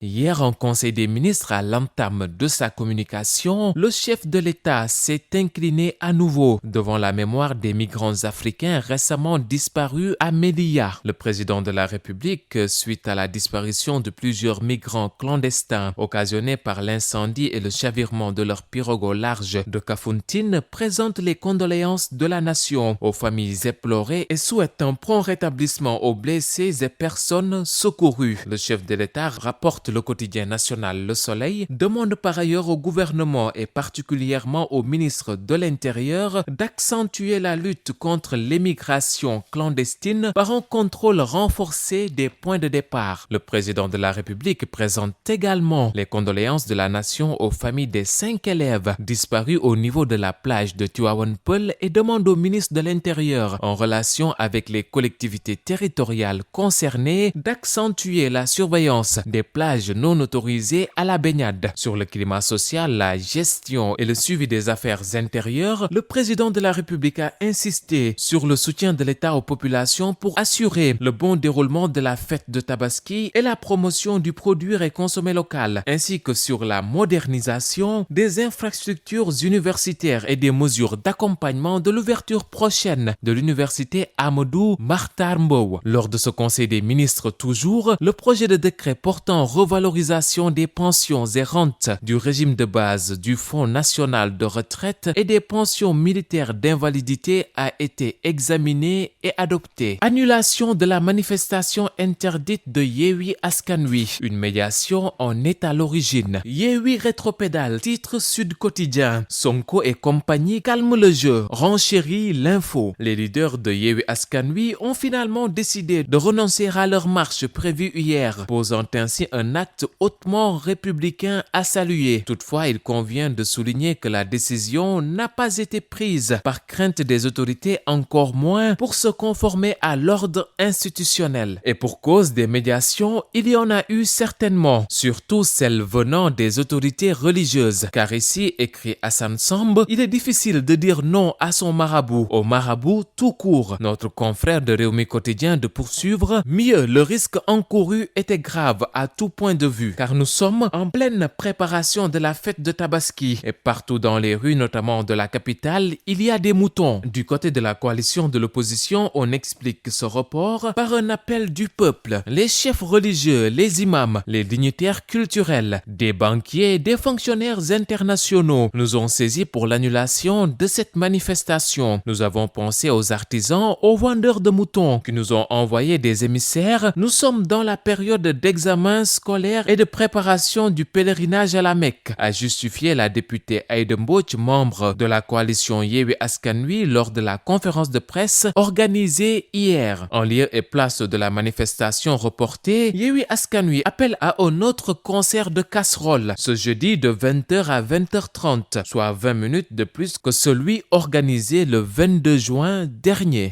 Hier, en Conseil des ministres, à l'entame de sa communication, le chef de l'État s'est incliné à nouveau devant la mémoire des migrants africains récemment disparus à Melilla. Le président de la République, suite à la disparition de plusieurs migrants clandestins occasionnés par l'incendie et le chavirement de leur pirogue au large de Kafountine, présente les condoléances de la nation aux familles éplorées et souhaite un prompt rétablissement aux blessés et personnes secourues. Le chef de l'État rapporte le quotidien national Le Soleil, demande par ailleurs au gouvernement et particulièrement au ministre de l'Intérieur d'accentuer la lutte contre l'émigration clandestine par un contrôle renforcé des points de départ. Le président de la République présente également les condoléances de la nation aux familles des 5 élèves disparus au niveau de la plage de Tivaouane Peulh et demande au ministre de l'Intérieur, en relation avec les collectivités territoriales concernées, d'accentuer la surveillance des plages non autorisées à la baignade. Sur le climat social, la gestion et le suivi des affaires intérieures, le président de la République a insisté sur le soutien de l'État aux populations pour assurer le bon déroulement de la fête de Tabaski et la promotion du produire et consommer local, ainsi que sur la modernisation des infrastructures universitaires et des mesures d'accompagnement de l'ouverture prochaine de l'université Amadou Mahtar Mbow. Lors de ce conseil des ministres toujours, le projet de décret portant revalorisation des pensions et rentes du régime de base du Fonds national de retraite et des pensions militaires d'invalidité a été examiné et adopté. Annulation de la manifestation interdite de Yewwi Askan Wi. Une médiation en est à l'origine. Yewwi rétropédale, titre Sud Quotidien. Sonko et compagnie calment le jeu, renchérit l'info. Les leaders de Yewwi Askan Wi ont finalement décidé de renoncer à leur marche prévue hier, posant ainsi un acte hautement républicain à saluer. Toutefois, il convient de souligner que la décision n'a pas été prise par crainte des autorités, encore moins pour se conformer à l'ordre institutionnel. Et pour cause des médiations, il y en a eu certainement, surtout celles venant des autorités religieuses. Car ici, écrit Hassan Samb, il est difficile de dire non à son marabout, au marabout tout court. Notre confrère de Rewmi Quotidien de poursuivre, mieux le risque encouru était grave à tout point de vue, car nous sommes en pleine préparation de la fête de Tabaski et partout dans les rues, notamment de la capitale, il y a des moutons. Du côté de la coalition de l'opposition, on explique ce report par un appel du peuple. Les chefs religieux, les imams, les dignitaires culturels, des banquiers, des fonctionnaires internationaux nous ont saisis pour l'annulation de cette manifestation. Nous avons pensé aux artisans, aux vendeurs de moutons qui nous ont envoyé des émissaires. Nous sommes dans la période d'examen scolaire et de préparation du pèlerinage à la Mecque, a justifié la députée Aïda Mbodj, membre de la coalition Yewwi Askan Wi, lors de la conférence de presse organisée hier. En lieu et place de la manifestation reportée, Yewwi Askan Wi appelle à un autre concert de casseroles ce jeudi de 20h à 20h30, soit 20 minutes de plus que celui organisé le 22 juin dernier.